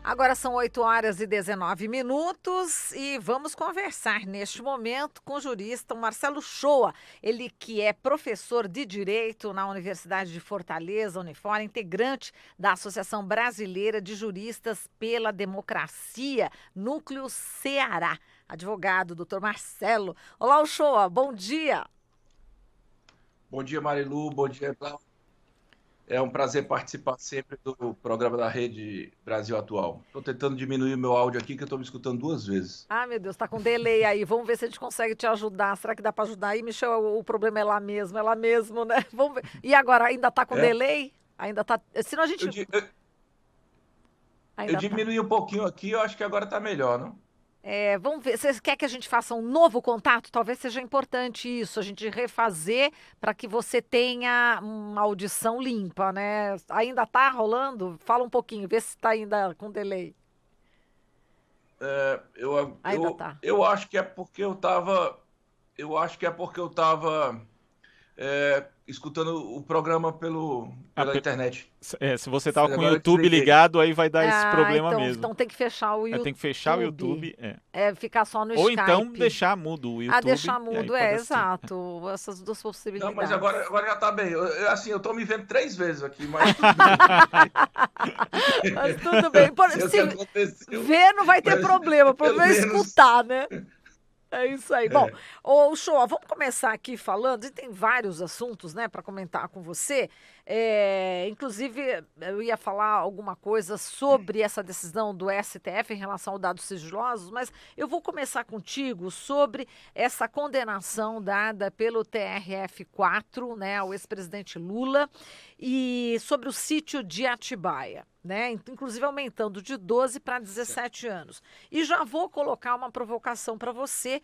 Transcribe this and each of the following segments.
Agora são 8h19 e vamos conversar neste momento com o jurista Marcelo Shoa, ele que é professor de Direito na Universidade de Fortaleza, Unifor, integrante da Associação Brasileira de Juristas pela Democracia, Núcleo Ceará. Advogado, doutor Marcelo. Olá, Shoa, bom dia. Bom dia, Marilu, bom dia, Cláudio. É um prazer participar sempre do programa da Rede Brasil Atual. Estou tentando diminuir o meu áudio aqui, que eu estou me escutando 2 vezes. Ah, meu Deus, tá com delay aí. Vamos ver se a gente consegue te ajudar. Será que dá para ajudar aí, Michel? O problema é lá mesmo, né? Vamos ver. E agora, ainda tá com É, delay? Ainda tá. Senão a eu, gente. di- eu- eu Ainda tá. diminuí um pouquinho aqui, eu acho que agora está melhor, não? Vamos ver. Você quer que a gente faça um novo contato? Talvez seja importante isso, a gente refazer para que você tenha uma audição limpa, né? Ainda tá rolando? Fala um pouquinho, vê se tá ainda com delay. Ainda tá. Eu acho que é porque eu estava. Eu acho que é porque eu estava escutando o programa Ah, pela internet. se você tava com o Agora eu YouTube desliguei. ligado, aí vai dar esse Ah, problema então, mesmo. então tem que fechar o Tem que fechar o YouTube. YouTube, é. Ficar só no Ou então Skype. deixar mudo o Ah, YouTube, deixar e aí mudo, pode assistir. exato. Essas duas Não, mas possibilidades. agora já está bem. Assim, eu estou me vendo 3 vezes aqui, mas tudo bem. Mas tudo bem. Não sei o que Se aconteceu, ver não vai ter mas problema, o pelo problema é menos. escutar, né? É isso aí. Bom, É. ô Shoa, vamos começar aqui falando, e tem vários assuntos, né, para comentar com você. Inclusive, eu ia falar alguma coisa sobre essa decisão do STF em relação aos dados sigilosos, mas eu vou começar contigo sobre essa condenação dada pelo TRF4, né, ao ex-presidente Lula, e sobre o sítio de Atibaia. Né? Inclusive aumentando de 12 para 17 anos. E já vou colocar uma provocação para você,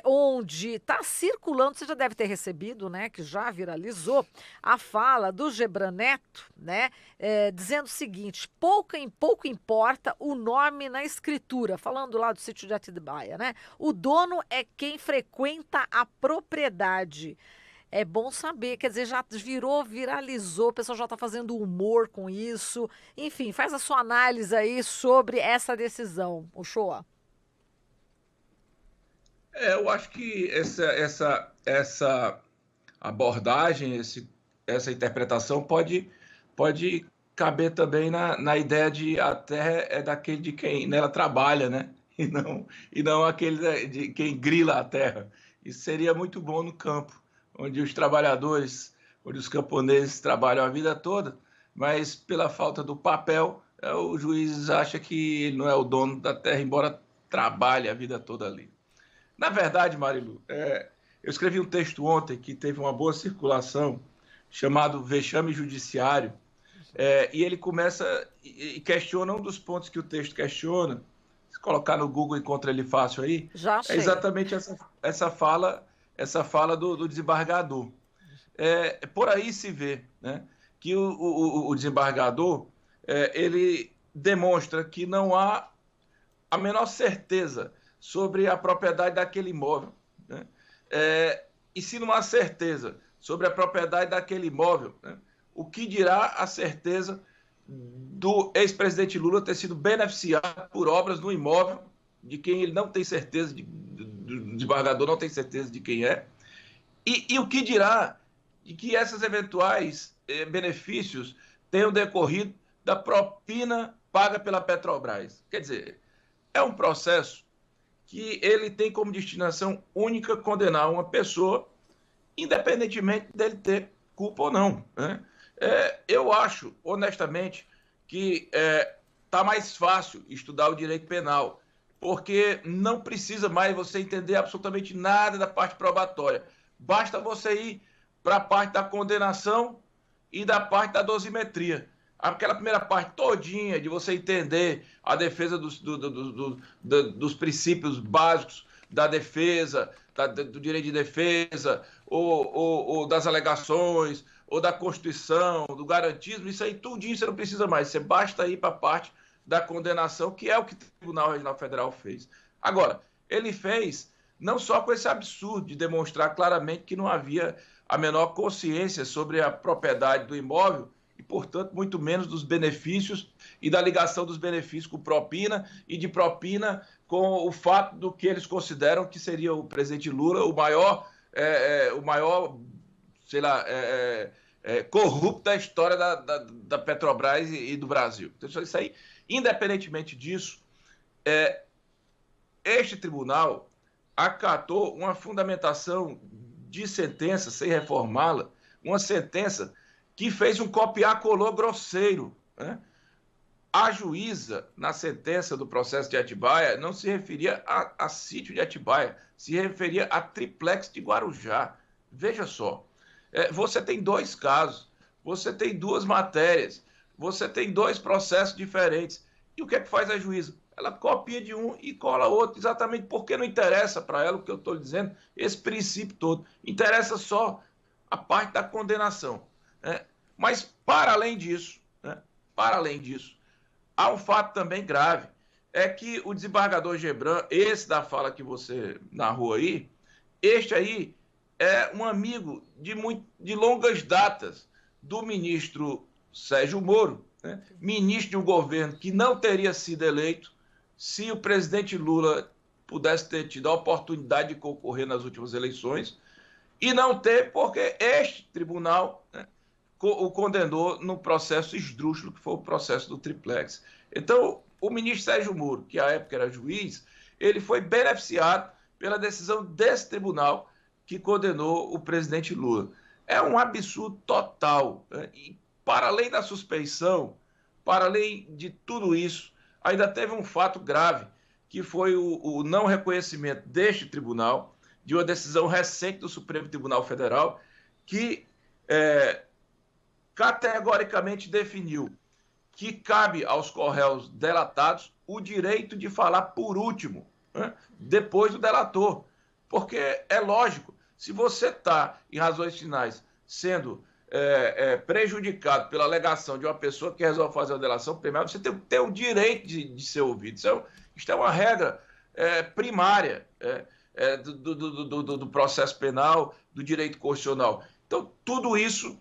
onde está circulando, você já deve ter recebido, né, que já viralizou, a fala do Gebran Neto, né, dizendo o seguinte: pouco importa o nome na escritura, falando lá do sítio de Atibaia, né? O dono é quem frequenta a propriedade. É bom saber, quer dizer, já viralizou, o pessoal já está fazendo humor com isso. Enfim, faz a sua análise aí sobre essa decisão, o Shoa. Eu acho que essa abordagem, essa interpretação pode caber também na ideia de a terra é daquele de quem nela trabalha, né? E não aquele de quem grila a terra. Isso seria muito bom no campo, onde os trabalhadores, onde os camponeses trabalham a vida toda, mas pela falta do papel, o juiz acha que ele não é o dono da terra, embora trabalhe a vida toda ali. Na verdade, Marilu, eu escrevi um texto ontem que teve uma boa circulação, chamado Vexame Judiciário, e ele começa e questiona um dos pontos que o texto questiona. Se colocar no Google, encontra ele fácil aí. Já É achei. exatamente essa fala do desembargador. Por aí se vê, né, que o desembargador ele demonstra que não há a menor certeza sobre a propriedade daquele imóvel, né? E se não há certeza sobre a propriedade daquele imóvel, né, o que dirá a certeza do ex-presidente Lula ter sido beneficiado por obras no imóvel de quem ele não tem certeza, do desembargador não tem certeza de quem é, e o que dirá de que esses eventuais benefícios tenham decorrido da propina paga pela Petrobras. Quer dizer, é um processo que ele tem como destinação única condenar uma pessoa, independentemente dele ter culpa ou não, né? Eu acho, honestamente, que está mais fácil estudar o direito penal, porque não precisa mais você entender absolutamente nada da parte probatória. Basta você ir para a parte da condenação e da parte da dosimetria. Aquela primeira parte todinha de você entender a defesa dos princípios básicos da defesa, do direito de defesa, ou das alegações, ou da Constituição, do garantismo, isso aí tudinho você não precisa mais. Você basta ir para a parte da condenação, que é o que o Tribunal Regional Federal fez. Agora, ele fez não só com esse absurdo de demonstrar claramente que não havia a menor consciência sobre a propriedade do imóvel e, portanto, muito menos dos benefícios e da ligação dos benefícios com propina e de propina com o fato do que eles consideram que seria o presidente Lula o maior sei lá, corrupto da história da Petrobras e do Brasil. Então, isso aí, independentemente disso, este tribunal acatou uma fundamentação de sentença, sem reformá-la, uma sentença que fez um copiar-colou grosseiro, né? A juíza, na sentença do processo de Atibaia, não se referia a sítio de Atibaia, se referia a triplex de Guarujá. Veja só, você tem dois casos, você tem duas matérias, você tem dois processos diferentes. E o que é que faz a juíza? Ela copia de um e cola outro, exatamente porque não interessa para ela o que eu estou dizendo, esse princípio todo. Interessa só a parte da condenação, né? Mas, para além disso, há um fato também grave, é que o desembargador Gebran, esse da fala que você narrou aí, este aí é um amigo de longas datas do ministro Sérgio Moro, né? Ministro de um governo que não teria sido eleito se o presidente Lula pudesse ter tido a oportunidade de concorrer nas últimas eleições, e não teve porque este tribunal, né, o condenou no processo esdrúxulo, que foi o processo do triplex. Então, o ministro Sérgio Moro, que à época era juiz, ele foi beneficiado pela decisão desse tribunal que condenou o presidente Lula. É um absurdo total, né? E para além da suspeição, para além de tudo isso, ainda teve um fato grave, que foi o não reconhecimento deste tribunal, de uma decisão recente do Supremo Tribunal Federal, que categoricamente definiu que cabe aos corréus delatados o direito de falar por último, né, depois do delator. Porque é lógico, se você está, em razões finais, sendo prejudicado pela alegação de uma pessoa que resolve fazer uma delação premiada, você tem que ter o direito de ser ouvido. Isso é uma regra primária do processo penal, do direito constitucional. Então, tudo isso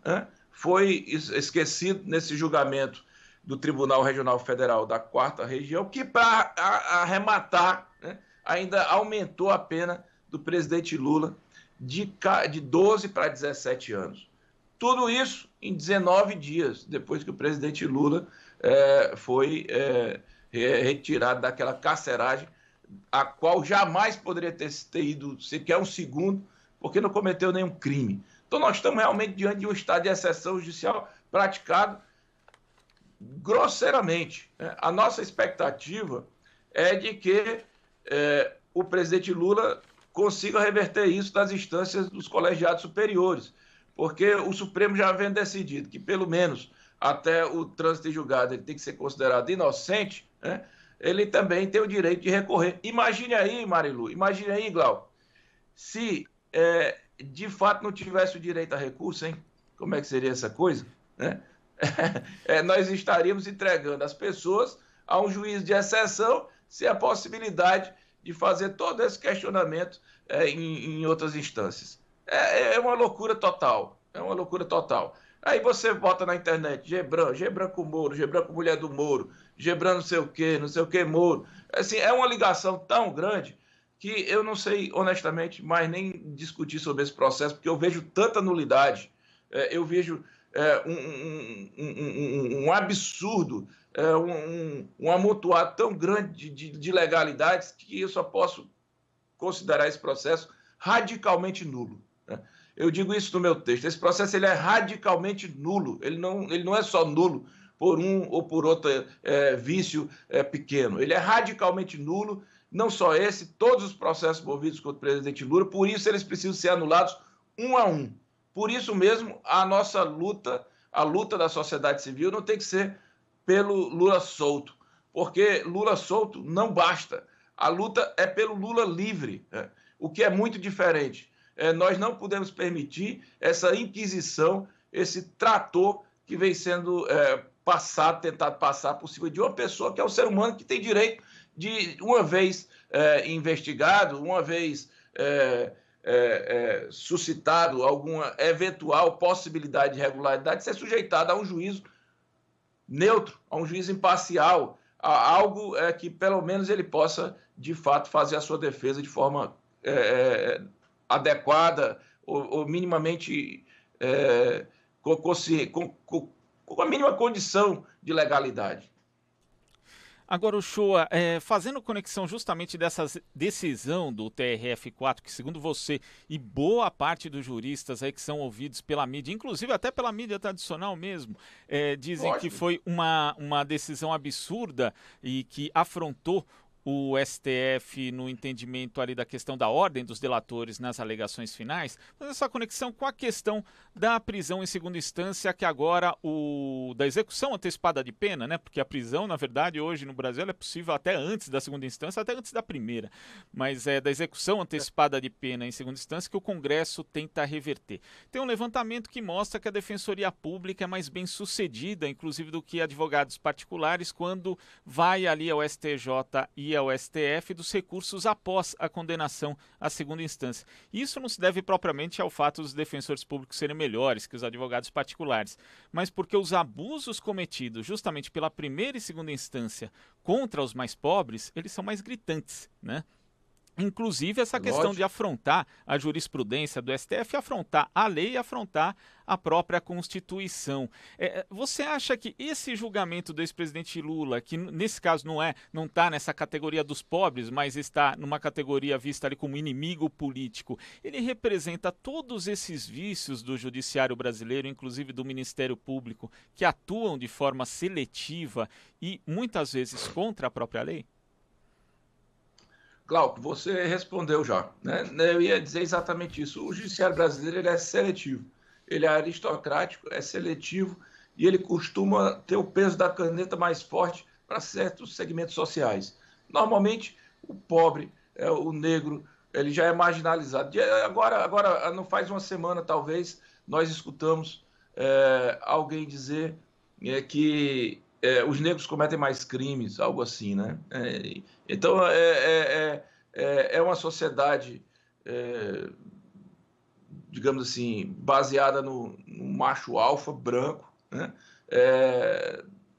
foi esquecido nesse julgamento do Tribunal Regional Federal da 4ª Região, que, para arrematar, né, ainda aumentou a pena do presidente Lula de 12 para 17 anos. Tudo isso em 19 dias, depois que o presidente Lula foi retirado daquela carceragem, a qual jamais poderia ter ido sequer um segundo, porque não cometeu nenhum crime. Então, nós estamos realmente diante de um estado de exceção judicial praticado grosseiramente. A nossa expectativa é de que o presidente Lula consiga reverter isso nas instâncias dos colegiados superiores, porque o Supremo já vem decidido que, pelo menos até o trânsito em julgado, ele tem que ser considerado inocente, né? Ele também tem o direito de recorrer. Imagine aí, Marilu, imagine aí, Glau, se de fato não tivesse o direito a recurso, hein? Como é que seria essa coisa, né? Nós estaríamos entregando as pessoas a um juiz de exceção sem a possibilidade de fazer todo esse questionamento em outras instâncias. É uma loucura total, Aí você bota na internet, Gebran com Moro, Gebran com mulher do Moro, Gebran não sei o que, Moro. Assim, é uma ligação tão grande que eu não sei, honestamente, mais nem discutir sobre esse processo, porque eu vejo tanta nulidade, eu vejo um absurdo, um amontoado tão grande de ilegalidades que eu só posso considerar esse processo radicalmente nulo, né? Eu digo isso no meu texto. Esse processo ele é radicalmente nulo. Ele não é só nulo por um ou por outro vício pequeno. Ele é radicalmente nulo, não só esse, todos os processos movidos contra o presidente Lula. Por isso eles precisam ser anulados um a um. Por isso mesmo, a nossa luta, a luta da sociedade civil, não tem que ser pelo Lula solto, porque Lula solto não basta. A luta é pelo Lula livre, né? O que é muito diferente. Nós não podemos permitir essa inquisição, esse trator que vem sendo tentado passar por cima de uma pessoa que é um ser humano que tem direito de, uma vez investigado, uma vez suscitado alguma eventual possibilidade de irregularidade, ser sujeitado a um juízo neutro, a um juízo imparcial, a algo que pelo menos ele possa, de fato, fazer a sua defesa de forma adequada ou minimamente com a mínima condição de legalidade. Agora, Uchoa, fazendo conexão justamente dessa decisão do TRF4, que segundo você e boa parte dos juristas aí que são ouvidos pela mídia, inclusive até pela mídia tradicional mesmo, dizem que foi uma decisão absurda e que afrontou o STF no entendimento ali da questão da ordem dos delatores nas alegações finais, mas essa conexão com a questão da prisão em segunda instância, que agora da execução antecipada de pena, né? Porque a prisão, na verdade, hoje no Brasil ela é possível até antes da segunda instância, até antes da primeira, mas é da execução antecipada de pena em segunda instância que o Congresso tenta reverter. Tem um levantamento que mostra que a Defensoria Pública é mais bem sucedida, inclusive do que advogados particulares, quando vai ali ao STJ e ao STF dos recursos após a condenação à segunda instância. Isso não se deve propriamente ao fato dos defensores públicos serem melhores que os advogados particulares, mas porque os abusos cometidos justamente pela primeira e segunda instância contra os mais pobres, eles são mais gritantes, né? Inclusive essa questão de afrontar a jurisprudência do STF, afrontar a lei e afrontar a própria Constituição. Você acha que esse julgamento do ex-presidente Lula, que nesse caso não está nessa categoria dos pobres, mas está numa categoria vista ali como inimigo político, ele representa todos esses vícios do judiciário brasileiro, inclusive do Ministério Público, que atuam de forma seletiva e muitas vezes contra a própria lei? Glauco, você respondeu já, né? Eu ia dizer exatamente isso. O judiciário brasileiro ele é seletivo, ele é aristocrático, é seletivo e ele costuma ter o peso da caneta mais forte para certos segmentos sociais. Normalmente, o pobre, o negro, ele já é marginalizado. Agora, não faz uma semana, talvez, nós escutamos alguém dizer que os negros cometem mais crimes, algo assim, né? Então, é uma sociedade, digamos assim, baseada no macho alfa, branco, né?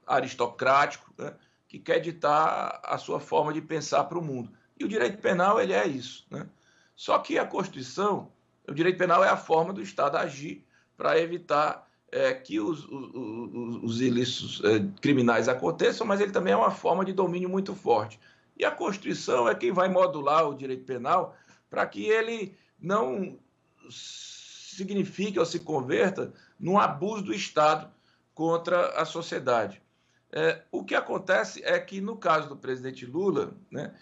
Aristocrático, né? Que quer ditar a sua forma de pensar para o mundo. E o direito penal, ele é isso, né? Só que a Constituição, o direito penal é a forma do Estado agir para evitar que os ilícitos criminais aconteçam, mas ele também é uma forma de domínio muito forte. E a Constituição é quem vai modular o direito penal para que ele não signifique ou se converta num abuso do Estado contra a sociedade. O que acontece é que, no caso do presidente Lula, né,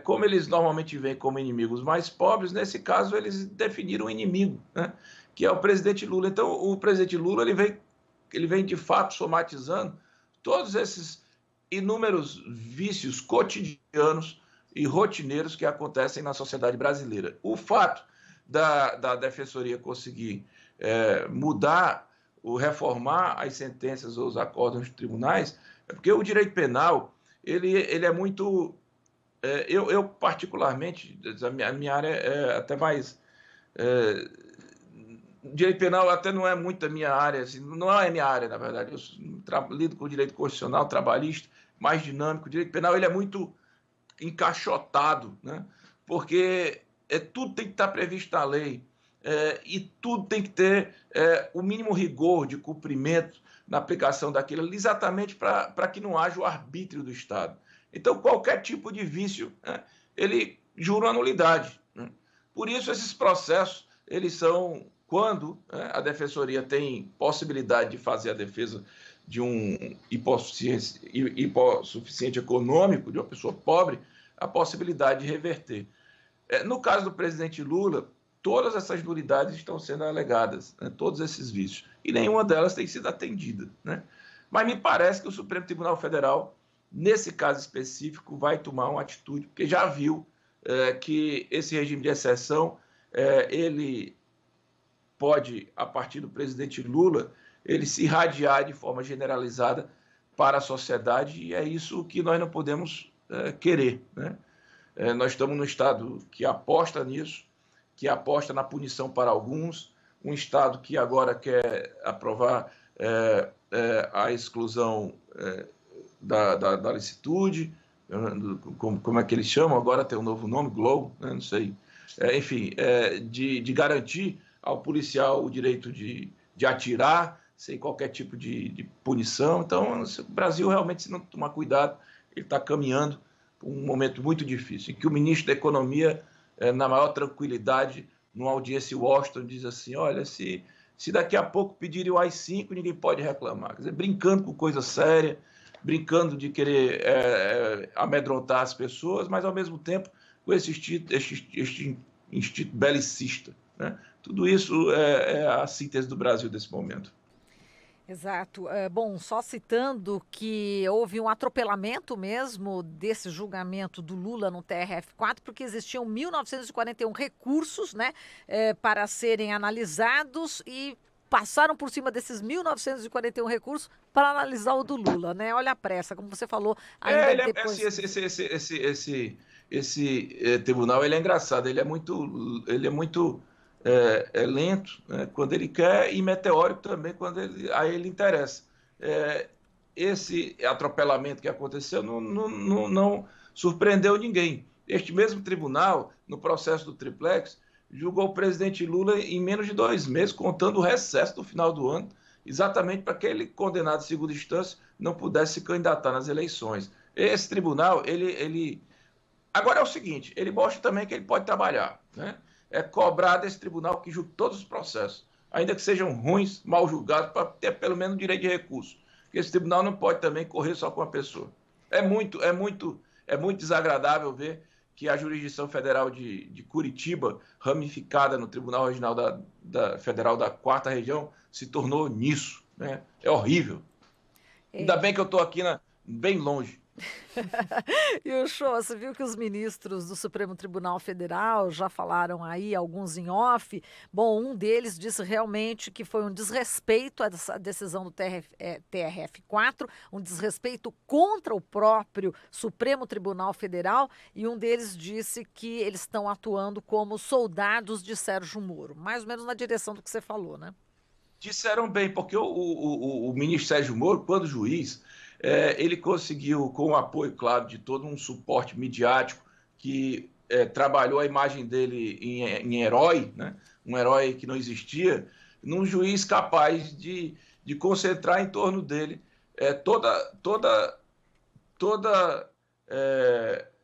como eles normalmente veem como inimigos mais pobres, nesse caso eles definiram um inimigo, né, que é o presidente Lula. Então, o presidente Lula ele vem de fato somatizando todos esses inúmeros vícios cotidianos e rotineiros que acontecem na sociedade brasileira. O fato da Defensoria conseguir mudar ou reformar as sentenças ou os acórdãos dos tribunais é porque o direito penal ele é muito... Eu particularmente, a minha área é até mais... direito penal até não é muito a minha área, assim, não é a minha área, na verdade. Eu lido com o direito constitucional, trabalhista, mais dinâmico. O direito penal ele é muito encaixotado, né? Porque tudo tem que estar previsto na lei e tudo tem que ter o mínimo rigor de cumprimento na aplicação daquilo, exatamente para que não haja o arbítrio do Estado. Então, qualquer tipo de vício, ele jura uma nulidade, né? Por isso, esses processos, eles são... Quando a Defensoria tem possibilidade de fazer a defesa de um hipossuficiente econômico, de uma pessoa pobre, a possibilidade de reverter. No caso do presidente Lula, todas essas nulidades estão sendo alegadas, né, todos esses vícios, e nenhuma delas tem sido atendida, né? Mas me parece que o Supremo Tribunal Federal, nesse caso específico, vai tomar uma atitude, porque já viu que esse regime de exceção, ele... pode, a partir do presidente Lula, ele se irradiar de forma generalizada para a sociedade, e é isso que nós não podemos querer, né? Nós estamos num Estado que aposta nisso, que aposta na punição para alguns, um Estado que agora quer aprovar a exclusão da licitude, como é que eles chamam? Agora tem um novo nome, Globo, né? Não sei. Enfim, de garantir ao policial o direito de atirar sem qualquer tipo de punição. Então, o Brasil realmente, se não tomar cuidado, ele está caminhando para um momento muito difícil, em que o ministro da Economia, na maior tranquilidade, numa audiência em Washington, diz assim, olha, se daqui a pouco pedirem o AI-5, ninguém pode reclamar. Quer dizer, brincando com coisa séria, brincando de querer amedrontar as pessoas, mas, ao mesmo tempo, com este instinto belicista, né? Tudo isso é a síntese do Brasil desse momento. Exato. Bom, só citando que houve um atropelamento mesmo desse julgamento do Lula no TRF4, porque existiam 1.941 recursos, né, para serem analisados e passaram por cima desses 1.941 recursos para analisar o do Lula, né? Olha a pressa, como você falou, ainda depois... Esse tribunal, ele é engraçado, ele é muito lento, né, quando ele quer, e meteórico também quando a ele interessa. Esse atropelamento que aconteceu não surpreendeu ninguém. Este mesmo tribunal, no processo do triplex, julgou o presidente Lula em menos de 2 meses, contando o recesso do final do ano, exatamente para que ele, condenado de segunda instância, não pudesse se candidatar nas eleições. Esse tribunal, Agora é o seguinte, ele mostra também que ele pode trabalhar, né? É cobrar desse tribunal que julgue todos os processos, ainda que sejam ruins, mal julgados, para ter pelo menos direito de recurso. Porque esse tribunal não pode também correr só com a pessoa. É muito desagradável ver que a jurisdição federal de Curitiba, ramificada no Tribunal Regional Federal da 4ª Região, se tornou nisso, né? É horrível. Ainda bem que eu estou aqui bem longe. E o show, você viu que os ministros do Supremo Tribunal Federal já falaram aí, alguns em off. Bom, um deles disse realmente que foi um desrespeito a essa decisão do TRF4, um desrespeito contra o próprio Supremo Tribunal Federal, e um deles disse que eles estão atuando como soldados de Sérgio Moro, mais ou menos na direção do que você falou, né? Disseram bem, porque o ministro Sérgio Moro, quando juiz, ele conseguiu, com o apoio, claro, de todo um suporte midiático, que trabalhou a imagem dele em herói, né? Um herói que não existia, num juiz capaz de concentrar em torno dele toda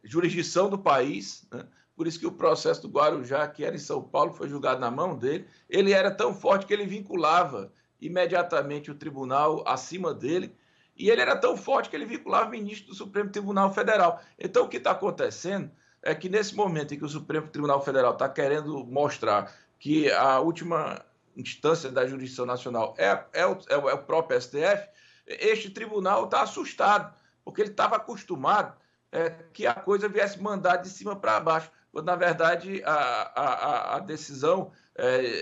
jurisdição do país, né? Por isso que o processo do Guarujá, que era em São Paulo, foi julgado na mão dele. Ele era tão forte que ele vinculava imediatamente o tribunal acima dele, e ele era tão forte que ele vinculava o ministro do Supremo Tribunal Federal. Então, o que está acontecendo é que, nesse momento em que o Supremo Tribunal Federal está querendo mostrar que a última instância da jurisdição nacional é o próprio STF, este tribunal está assustado, porque ele estava acostumado que a coisa viesse mandada de cima para baixo, quando, na verdade, a decisão,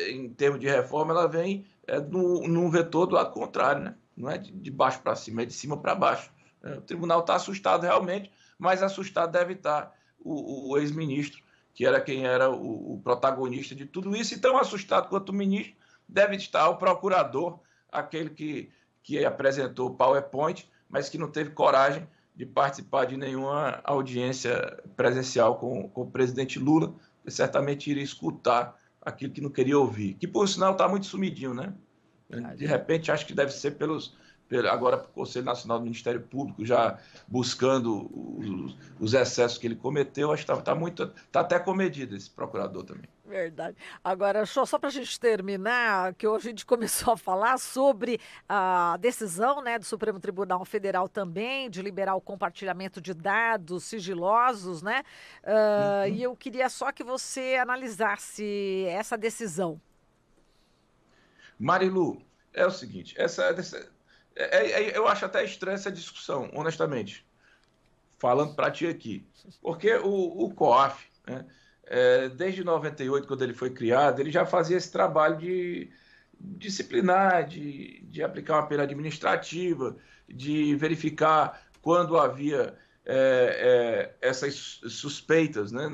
em termos de reforma, ela vem num vetor do lado contrário, né? Não é de baixo para cima, é de cima para baixo. O tribunal está assustado realmente, mas assustado deve estar o ex-ministro, que era quem era o protagonista de tudo isso, e tão assustado quanto o ministro deve estar o procurador, aquele que apresentou o PowerPoint, mas que não teve coragem de participar de nenhuma audiência presencial com o presidente Lula, que certamente iria escutar aquilo que não queria ouvir, que, por sinal, está muito sumidinho, né? De repente, acho que deve ser agora para o Conselho Nacional do Ministério Público, já buscando os excessos que ele cometeu. Acho que está até comedido esse procurador também. Verdade. Agora, só para a gente terminar, que hoje a gente começou a falar sobre a decisão, né, do Supremo Tribunal Federal também, de liberar o compartilhamento de dados sigilosos, né? E eu queria só que você analisasse essa decisão. Marilu, é o seguinte, eu acho até estranha essa discussão, honestamente, falando para ti aqui, porque o COAF, né, desde 98, quando ele foi criado, ele já fazia esse trabalho de disciplinar, de aplicar uma pena administrativa, de verificar quando havia essas suspeitas, né,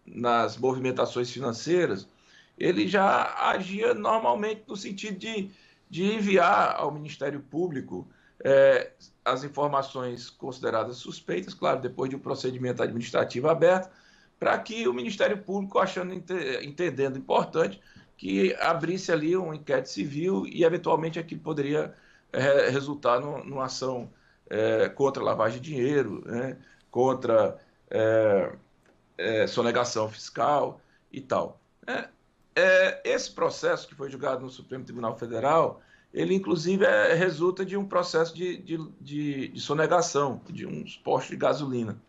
nas movimentações financeiras, ele já agia normalmente no sentido de enviar ao Ministério Público as informações consideradas suspeitas, claro, depois de um procedimento administrativo aberto, para que o Ministério Público, entendendo importante, que abrisse ali um inquérito civil e, eventualmente, aquilo poderia resultar numa ação contra a lavagem de dinheiro, né, contra sonegação fiscal e tal. Esse processo que foi julgado no Supremo Tribunal Federal, ele, inclusive, resulta de um processo de sonegação de uns postos de gasolina.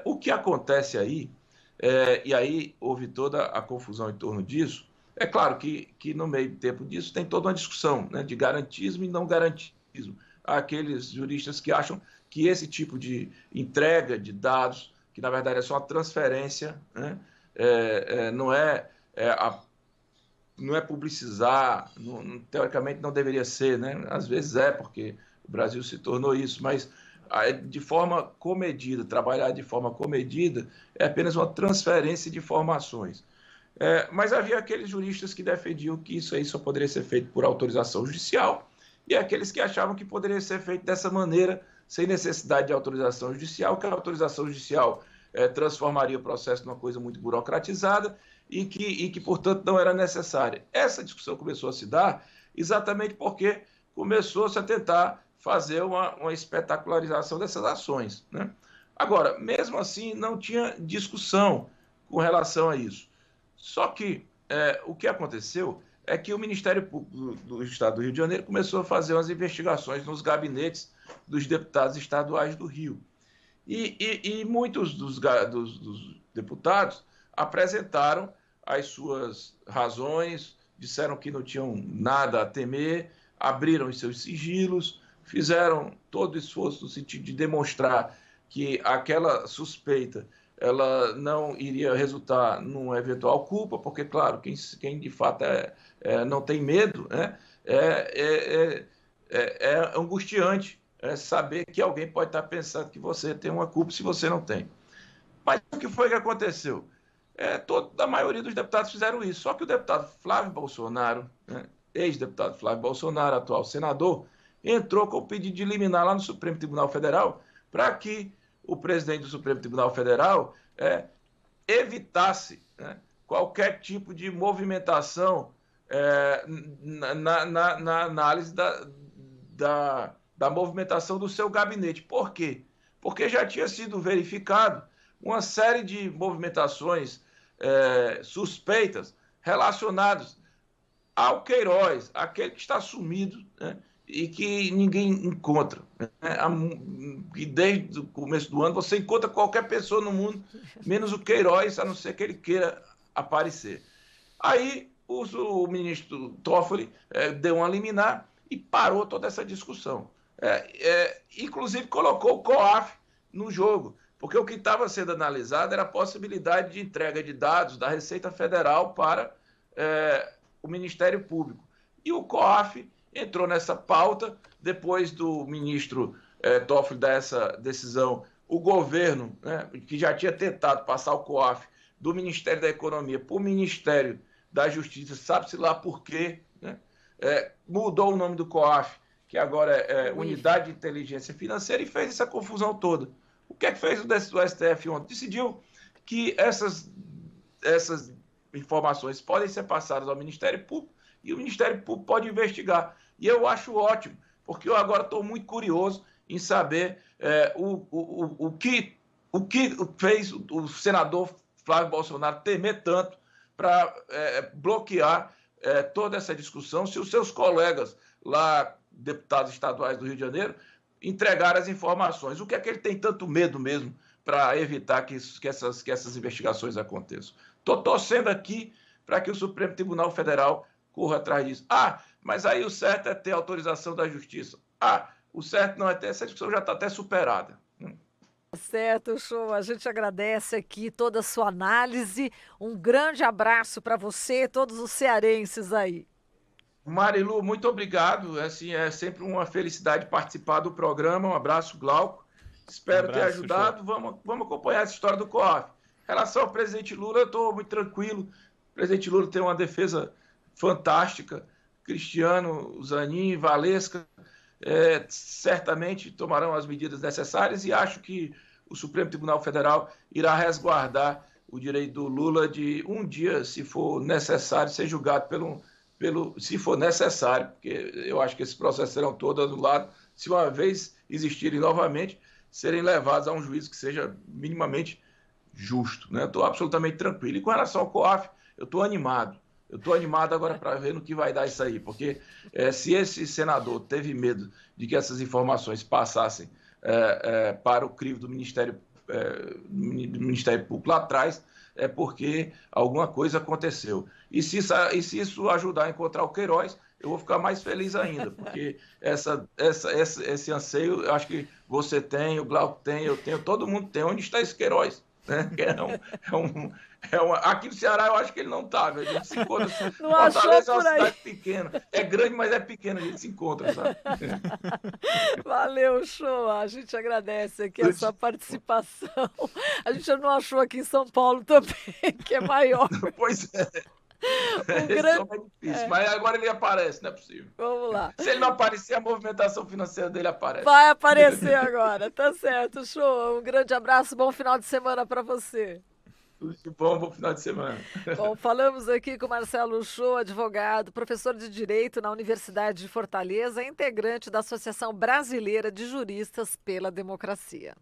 O que acontece aí, e aí houve toda a confusão em torno disso, é claro que no meio tempo disso tem toda uma discussão, né, de garantismo e não garantismo. Há aqueles juristas que acham que esse tipo de entrega de dados, que na verdade é só uma transferência, né, não é publicizar, teoricamente não deveria ser, né? Às vezes porque o Brasil se tornou isso, mas de forma comedida, trabalhar de forma comedida é apenas uma transferência de informações. Mas havia aqueles juristas que defendiam que isso aí só poderia ser feito por autorização judicial e aqueles que achavam que poderia ser feito dessa maneira, sem necessidade de autorização judicial, que a autorização judicial transformaria o processo numa coisa muito burocratizada e que, portanto, não era necessária. Essa discussão começou a se dar exatamente porque começou-se a tentar fazer uma espetacularização dessas ações, né? Agora, mesmo assim, não tinha discussão com relação a isso. Só que o que aconteceu é que o Ministério Público do Estado do Rio de Janeiro começou a fazer umas investigações nos gabinetes dos deputados estaduais do Rio. E muitos dos deputados apresentaram as suas razões, disseram que não tinham nada a temer, abriram os seus sigilos, fizeram todo o esforço no sentido de demonstrar que aquela suspeita ela não iria resultar numa eventual culpa, porque, claro, quem de fato não tem medo, né, é angustiante saber que alguém pode estar pensando que você tem uma culpa se você não tem. Mas o que foi que aconteceu? A maioria dos deputados fizeram isso, só que o deputado Flávio Bolsonaro, né, ex-deputado Flávio Bolsonaro, atual senador, entrou com o pedido de liminar lá no Supremo Tribunal Federal para que o presidente do Supremo Tribunal Federal evitasse, né, qualquer tipo de movimentação na análise da movimentação do seu gabinete. Por quê? Porque já tinha sido verificado uma série de movimentações suspeitas relacionadas ao Queiroz, aquele que está sumido, né, e que ninguém encontra, né? E desde o começo do ano você encontra qualquer pessoa no mundo, menos o Queiroz, a não ser que ele queira aparecer. Aí o ministro Toffoli deu uma liminar e parou toda essa discussão. Inclusive colocou o COAF no jogo, porque o que estava sendo analisado era a possibilidade de entrega de dados da Receita Federal para o Ministério Público. E o COAF entrou nessa pauta, depois do ministro Toffoli dar essa decisão, o governo, né, que já tinha tentado passar o COAF do Ministério da Economia para o Ministério da Justiça, sabe-se lá por quê, né, mudou o nome do COAF, que agora é Unidade de Inteligência Financeira, e fez essa confusão toda. O que é que fez o STF ontem? Decidiu que essas informações podem ser passadas ao Ministério Público e o Ministério Público pode investigar. E eu acho ótimo, porque eu agora estou muito curioso em saber o que fez o senador Flávio Bolsonaro temer tanto para bloquear toda essa discussão, se os seus colegas lá, deputados estaduais do Rio de Janeiro, entregaram as informações. O que é que ele tem tanto medo mesmo para evitar que essas investigações aconteçam? Estou torcendo aqui para que o Supremo Tribunal Federal corra atrás disso. Mas aí o certo é ter autorização da Justiça. O certo não é ter, essa discussão já está até superada. Certo, show. A gente agradece aqui toda a sua análise. Um grande abraço para você, todos os cearenses aí. Marilu, muito obrigado. Assim, é sempre uma felicidade participar do programa. Um abraço, Glauco. Espero ter ajudado. Vamos acompanhar essa história do COAF. Em relação ao presidente Lula, eu estou muito tranquilo. O presidente Lula tem uma defesa fantástica. Cristiano, Zanin, Valesca, certamente tomarão as medidas necessárias e acho que o Supremo Tribunal Federal irá resguardar o direito do Lula de um dia, se for necessário, ser julgado se for necessário, porque eu acho que esses processos serão todos anulados, se uma vez existirem novamente, serem levados a um juízo que seja minimamente justo. Né? Estou absolutamente tranquilo. E com relação ao COAF, eu estou animado. Eu estou animado agora para ver no que vai dar isso aí, porque se esse senador teve medo de que essas informações passassem para o crivo do Ministério Público lá atrás, é porque alguma coisa aconteceu. E se isso ajudar a encontrar o Queiroz, eu vou ficar mais feliz ainda, porque esse anseio, eu acho que você tem, o Glauco tem, eu tenho, todo mundo tem. Onde está esse Queiroz? Né? Aqui no Ceará eu acho que ele não está, a gente se encontra. Não achou Fortaleza é uma por aí. cidade pequena, é grande, mas é pequena, a gente se encontra, sabe? Valeu, Shoa. A gente agradece aqui a sua participação. A gente não achou aqui em São Paulo também, que é maior. Pois é. Um Esse grande... homem é difícil, mas agora ele aparece, não é possível. Vamos lá. Se ele não aparecer, a movimentação financeira dele aparece. Vai aparecer agora, tá certo, Shoa. Um grande abraço, bom final de semana para você. Tudo de bom final de semana. Bom, falamos aqui com Marcelo Shoa, advogado, professor de Direito na Universidade de Fortaleza, integrante da Associação Brasileira de Juristas pela Democracia.